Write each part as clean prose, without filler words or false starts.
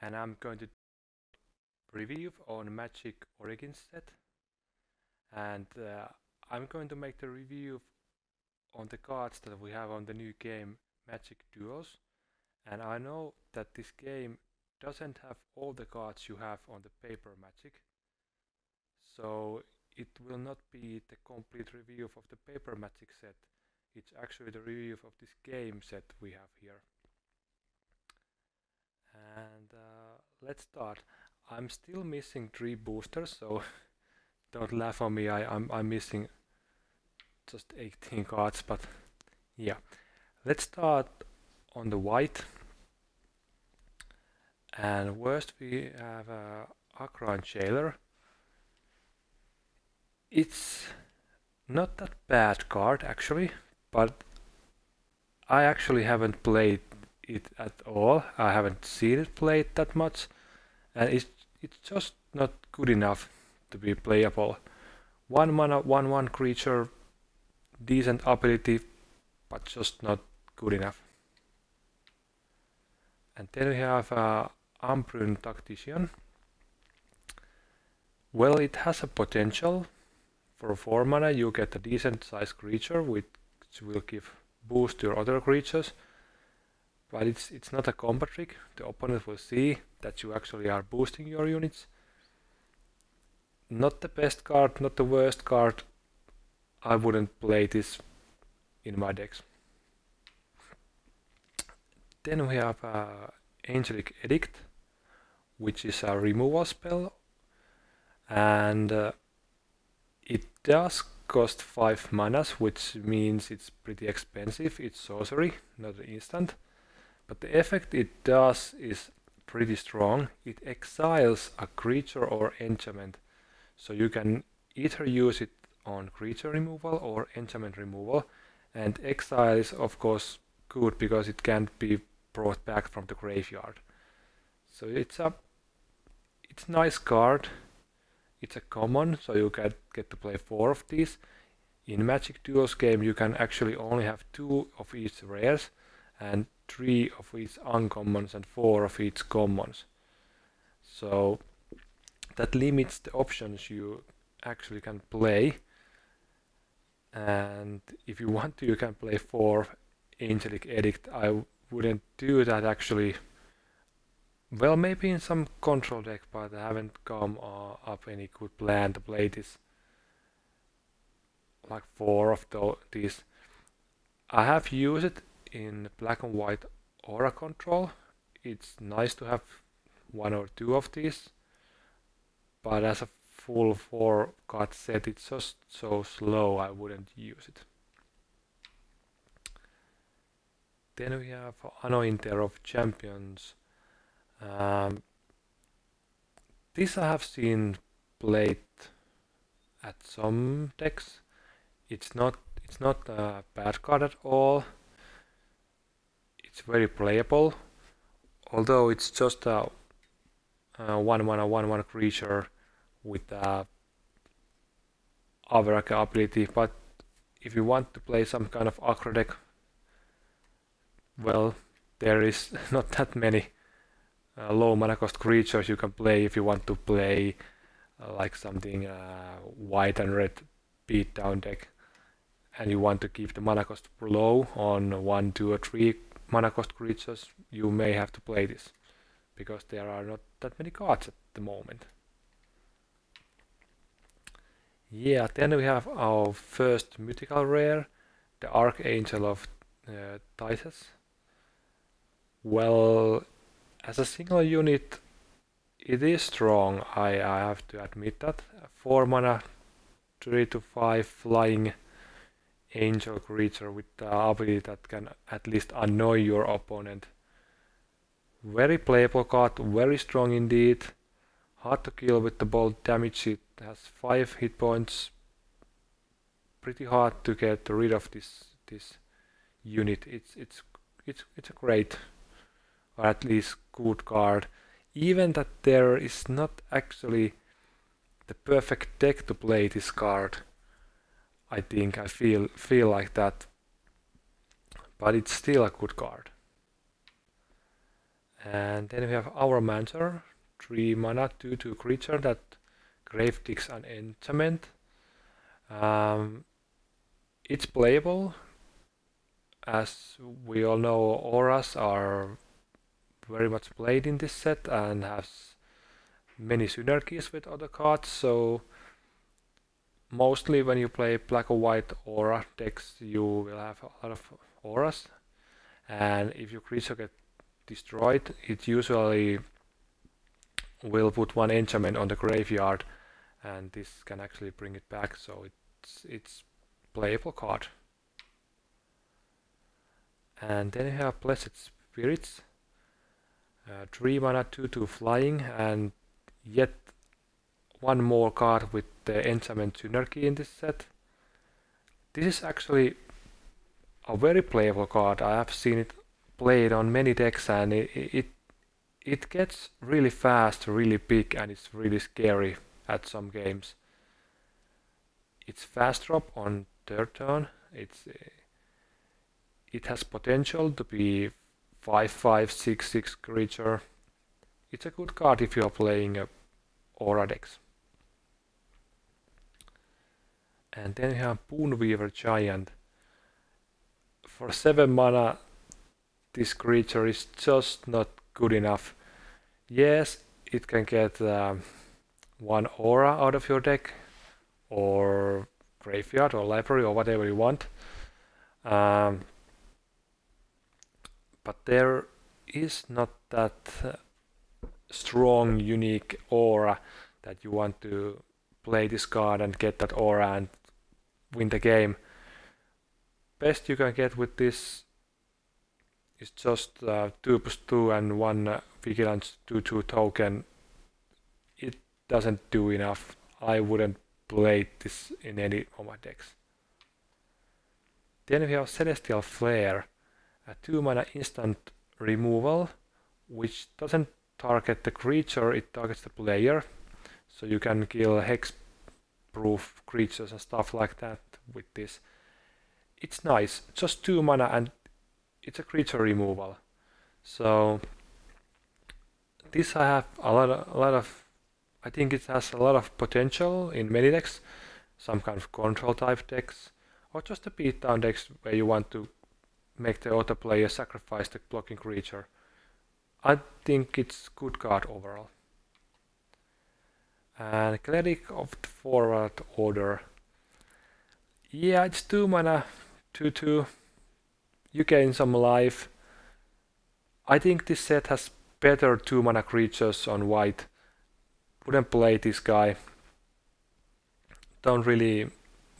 and I'm going to review on Magic Origins set, and I'm going to make the review on the cards that we have on the new game Magic Duels, and I know that this game doesn't have all the cards you have on the paper Magic, so it will not be the complete review of the paper Magic set. It's actually the review of this game set we have here. And let's start. I'm still missing 3 boosters, so don't laugh on me. I'm missing just 18 cards, but yeah. Let's start on the white. And first we have Archangel. It's not that bad card actually, but I actually haven't played it at all. I haven't seen it played that much, and it's just not good enough to be playable. 1 mana, 1/1 creature, decent ability, but just not good enough. And then we have Tactician. Well, it has a potential. For 4 mana you get a decent sized creature which will give boost to your other creatures, but it's not a combo trick. The opponent will see that you actually are boosting your units. Not the best card, not the worst card. I wouldn't play this in my decks. Then we have Angelic Edict, which is a removal spell, and it does cost 5 manas, which means it's pretty expensive. It's sorcery, not instant. But the effect it does is pretty strong. It exiles a creature or enchantment. So you can either use it on creature removal or enchantment removal. And exile is of course good because it can't be brought back from the graveyard. So it's a nice card. It's a common, so you get to play 4 of these. In Magic Duels game you can actually only have 2 of each rares and 3 of each uncommons and 4 of each commons. So that limits the options you actually can play. And if you want to, you can play 4 Angelic Edict. I wouldn't do that actually. Well, maybe in some control deck, but I haven't come up any good plan to play this. Like 4 of these. I have used it in black and white aura control. It's nice to have 1 or 2 of these, but as a full 4 card set it's just so slow, I wouldn't use it. Then we have Anointer of Champions. This I have seen played at some decks. It's not a bad card at all. It's very playable, although it's just a 1 mana 1/1 creature with a Average ability. But if you want to play some kind of aggro deck, well, there is not that many low mana cost creatures you can play if you want to play like something white and red beatdown deck, and you want to keep the mana cost low on 1, 2 or 3 mana cost creatures. You may have to play this because there are not that many cards at the moment. Yeah, then we have our first mythical rare, the Archangel of Titus. Well, as a single unit it is strong, I have to admit that. 4 mana, 3 to 5 flying angel creature with the ability that can at least annoy your opponent. Very playable card, very strong indeed. Hard to kill with the bolt damage. It has 5 hit points. Pretty hard to get rid of this unit. It's a great, or at least good card. Even that there is not actually the perfect deck to play this card. I think I feel like that, but it's still a good card. And then we have our Mentor, 3 mana, 2/2 creature that grave digs an enchantment. It's playable. As we all know, auras are very much played in this set and has many synergies with other cards, so mostly when you play black or white aura decks you will have a lot of auras, and if your creature gets destroyed it usually will put one enchantment on the graveyard, and this can actually bring it back, so it's playable card. And then you have Blessed Spirits, 3 mana, 2/2 flying, and yet one more card with the enchantment synergy in this set. This is actually a very playable card. I have seen it played on many decks, and it gets really fast, really big, and it's really scary at some games. It's fast drop on third turn. It has potential to be 5/5, 6/6 creature. It's a good card if you are playing aura decks. And then you have Boneweaver Giant. For 7 mana, this creature is just not good enough. Yes, it can get one aura out of your deck, or graveyard, or library, or whatever you want. But there is not that strong, unique aura that you want to play this card and get that aura and win the game. Best you can get with this is just 2/2 and 1 Vigilance 2/2 token. It doesn't do enough. I wouldn't play this in any of my decks. Then we have Celestial Flair, a 2 mana instant removal, which doesn't target the creature, it targets the player. So you can kill hex-proof creatures and stuff like that with this. It's nice, just 2 mana and it's a creature removal. So this I have a lot of I think it has a lot of potential in many decks, some kind of control type decks, or just the beatdown decks where you want to make the auto player sacrifice the blocking creature. I think it's good card overall. And Cleric of the Forward Order. Yeah, it's 2 mana, 2/2. You gain some life. I think this set has better 2 mana creatures on white. Wouldn't play this guy. Don't really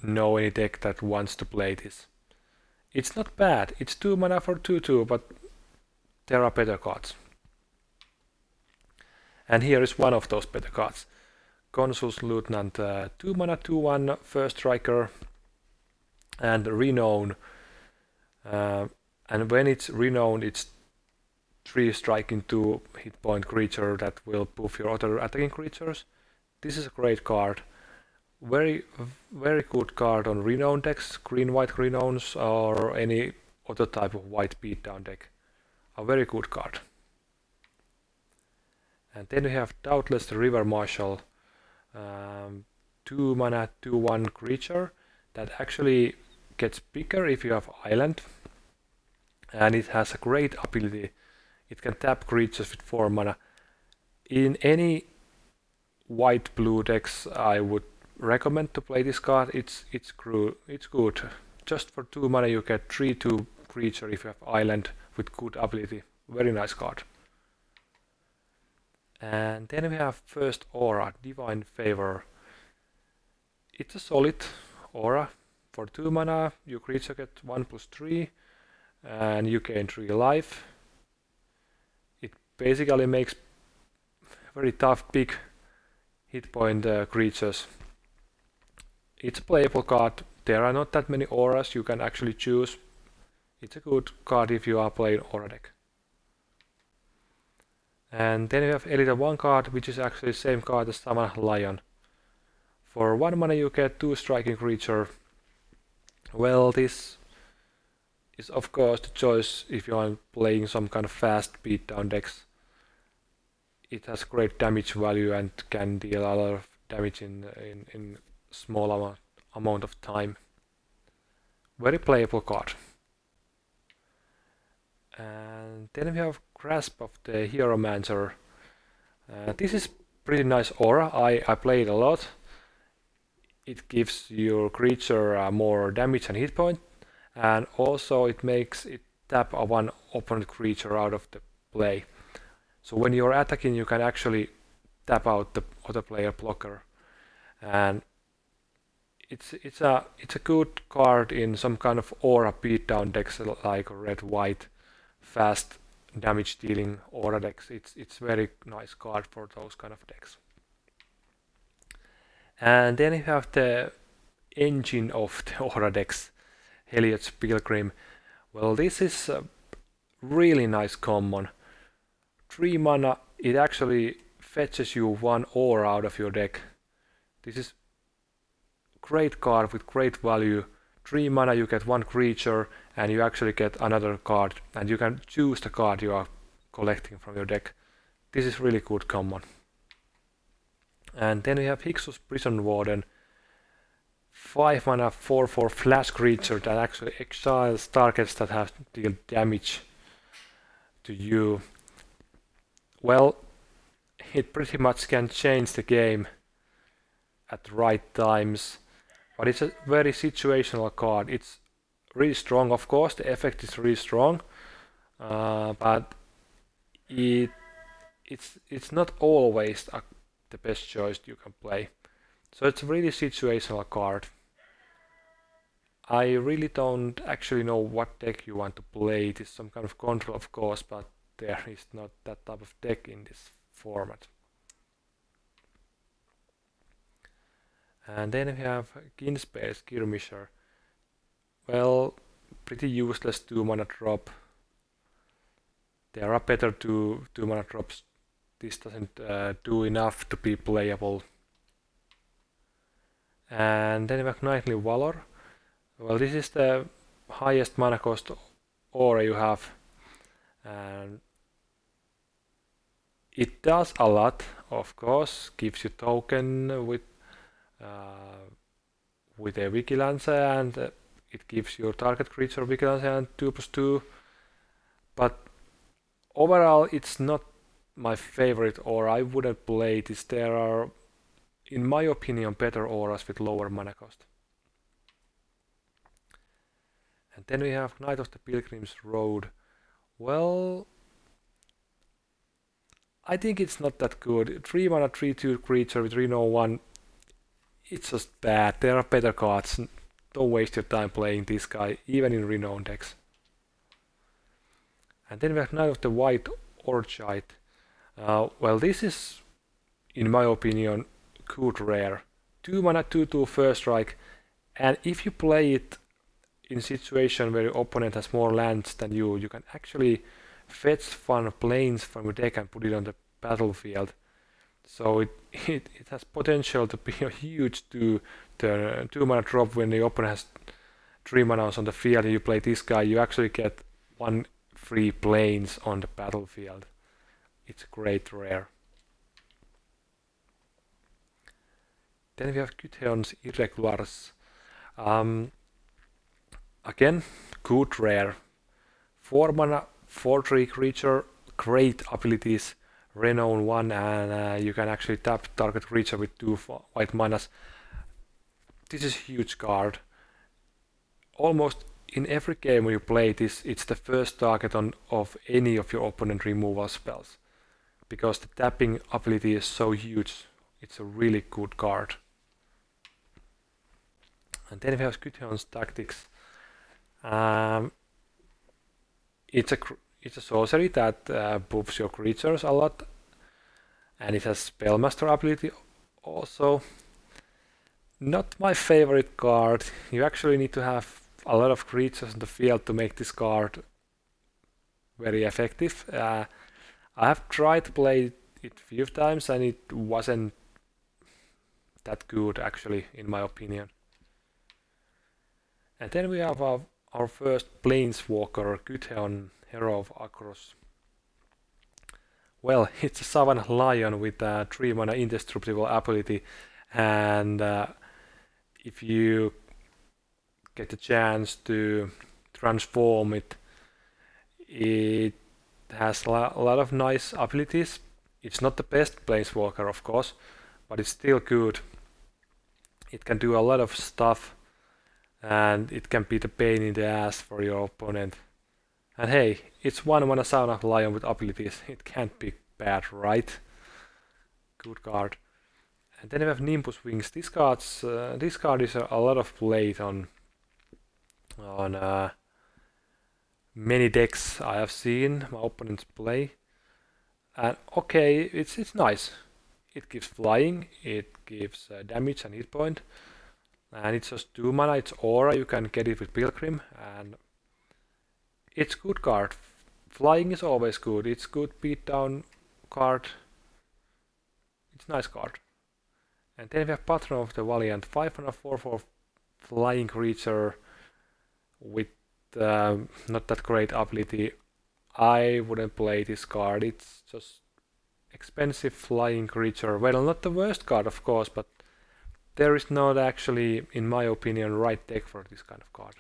know any deck that wants to play this. It's not bad. It's 2 mana for 2/2, but there are better cards. And here is one of those better cards. Consul's Lieutenant, 2 mana, 2/1 first striker, and Renown. And when it's Renown, it's 3 striking 2 hit point creature that will buff your other attacking creatures. This is a great card. Very good card on Renown decks, green-white Renowns, or any other type of white beatdown deck. A very good card. And then we have Doubtless the River Marshal, 2 mana, 2/1 creature that actually gets bigger if you have island, and it has a great ability. It can tap creatures with 4 mana. In any white-blue decks, I would recommend to play this card. It's good. Just for 2 mana you get 3/2 creature if you have island with good ability. Very nice card. And then we have first aura, Divine Favor. It's a solid aura. For 2 mana, your creature gets 1/3, and you gain 3 life. It basically makes very tough, big hit point creatures. It's a playable card. There are not that many auras you can actually choose. It's a good card if you are playing aura deck. And then you have Elite 1 card, which is actually the same card as Summon Lion. For 1 mana you get 2 striking creature. Well, this is of course the choice if you are playing some kind of fast beatdown decks. it has great damage value and can deal a lot of damage in small amount of time. Very playable card. And then we have Grasp of the Hieromancer. This is pretty nice aura. I played a lot. It gives your creature more damage and hit point, and also it makes it tap a one opponent creature out of the play. So when you're attacking, you can actually tap out the other player blocker, and it's a good card in some kind of aura beatdown decks like red-white, fast damage dealing aura decks. It's very nice card for those kind of decks. And then you have the engine of the aura decks, Elliotts Pilgrim. Well, this is a really nice common. 3 mana, it actually fetches you 1 aura out of your deck. This is great card with great value. 3 mana, you get 1 creature, and you actually get another card, and you can choose the card you are collecting from your deck. This is really good common. And then we have Hixus Prison Warden. 5 mana 4/4 flash creature that actually exiles targets that have deal damage to you. Well, it pretty much can change the game at the right times, but it's a very situational card. It's really strong, of course, the effect is really strong, but it's not always the best choice you can play. So it's a really situational card. I really don't actually know what deck you want to play. It is some kind of control, of course, but there is not that type of deck in this format. And then we have Kinspace Skirmisher. Well, pretty useless 2 mana drop. There are better 2 mana drops. This doesn't do enough to be playable. And then we have Nightfall Waller. Well, this is the highest mana cost aura you have, and it does a lot, of course. Gives you token with a vigilance, and it gives your target creature vigilance and 2/2. But overall, it's not my favorite aura. I wouldn't play this. There are, in my opinion, better auras with lower mana cost. And then we have Knight of the Pilgrim's Road. Well, I think it's not that good. 3 mana 3/2 creature with Renown 1. It's just bad. There are better cards. Don't waste your time playing this guy, even in Renown decks. And then we have Knight of the White Orchid. Well, this is, in my opinion, good rare. 2 mana 2/2 first strike, and if you play it in a situation where your opponent has more lands than you can actually fetch fun planes from your deck and put it on the battlefield. So it has potential to be a huge 2 mana drop when the opponent has 3 mana on the field and you play this guy. You actually get 1 free planes on the battlefield. It's great rare. Then we have Kytheon's Irregulars. Again, good rare. 4 mana, 4/3 creature, great abilities, Renown 1, and you can actually tap target creature with 2 white manas. This is a huge card. Almost in every game when you play this, it's the first target of any of your opponent removal spells, because the tapping ability is so huge. It's a really good card. And then we have Kytheon's Tactics. It's a sorcery that buffs your creatures a lot, and it has Spellmaster ability also. Not my favorite card. You actually need to have a lot of creatures in the field to make this card very effective. I have tried to play it a few times and it wasn't that good actually, in my opinion. And then we have our first Planeswalker, Kytheon, Hero of Icarus. Well, it's a Savannah Lion with a 3 mana indestructible ability, and if you get the chance to transform it, it has a lot of nice abilities. It's not the best planeswalker, of course, but it's still good. It can do a lot of stuff, and it can be the pain in the ass for your opponent. And hey, it's 1 mana Savannah Lion with abilities. It can't be bad, right? Good card. And then we have Nimbus Wings. This card is a lot of played on many decks I have seen my opponents play. And okay, it's nice. It gives flying, it gives damage and hit point, and it's just 2 mana. It's aura. You can get it with Pilgrim, and it's good card. Flying is always good. It's good beatdown card. It's nice card. And then we have Patron of the Valiant, 5 mana 4/4 flying creature with not that great ability. I wouldn't play this card. It's just expensive flying creature. Well, not the worst card, of course, but there is not actually, in my opinion, right deck for this kind of card.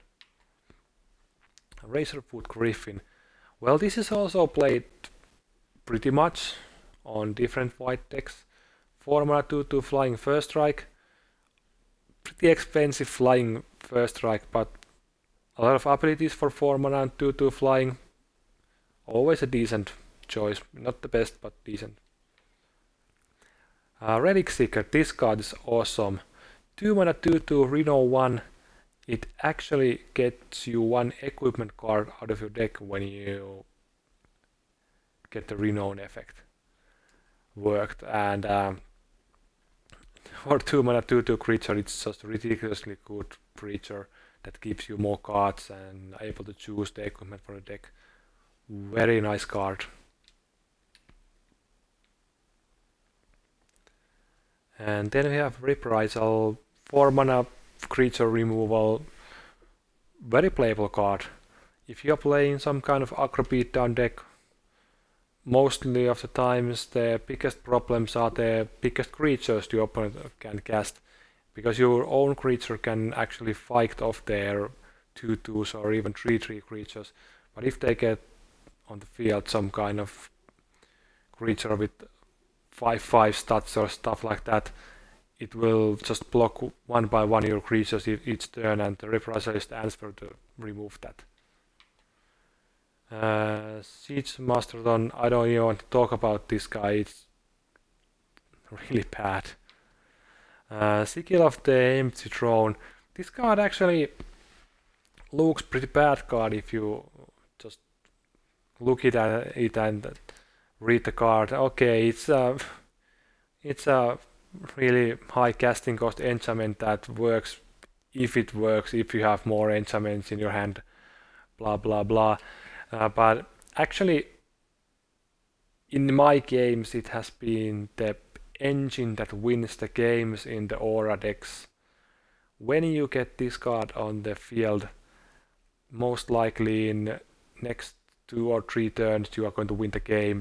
Razorfoot Griffin. Well, this is also played pretty much on different white decks. 4 mana 2/2 flying first strike. Pretty expensive flying first strike, but a lot of abilities for 4 mana and 2/2 flying. Always a decent choice. Not the best, but decent. Relic Seeker. This card is awesome. 2 mana 2/2 Renown 1. It actually gets you 1 equipment card out of your deck when you get the Renown effect worked. And for 2 mana 2/2 creature, it's just a ridiculously good creature that gives you more cards and able to choose the equipment for the deck. Very nice card. And then we have Reprisal, 4 mana creature removal. Very playable card. If you're playing some kind of aggro beatdown deck, mostly of the times the biggest problems are the biggest creatures the opponent can cast, because your own creature can actually fight off their 2/2s or even 3/3 creatures. But if they get on the field some kind of creature with 5/5 stats or stuff like that, it will just block 1 by 1 your creatures each turn, and the Reprisal is the answer to remove that. Siege Mastodon, I don't even want to talk about this guy, it's really bad. Sigil of the Empty Throne. This card actually looks pretty bad card if you just look at it and read the card. Okay, it's a really high casting cost enchantment that works if it works, if you have more enchantments in your hand, blah blah blah. But actually, in my games, it has been the engine that wins the games in the aura decks. When you get this card on the field, most likely in next 2 or 3 turns you are going to win the game.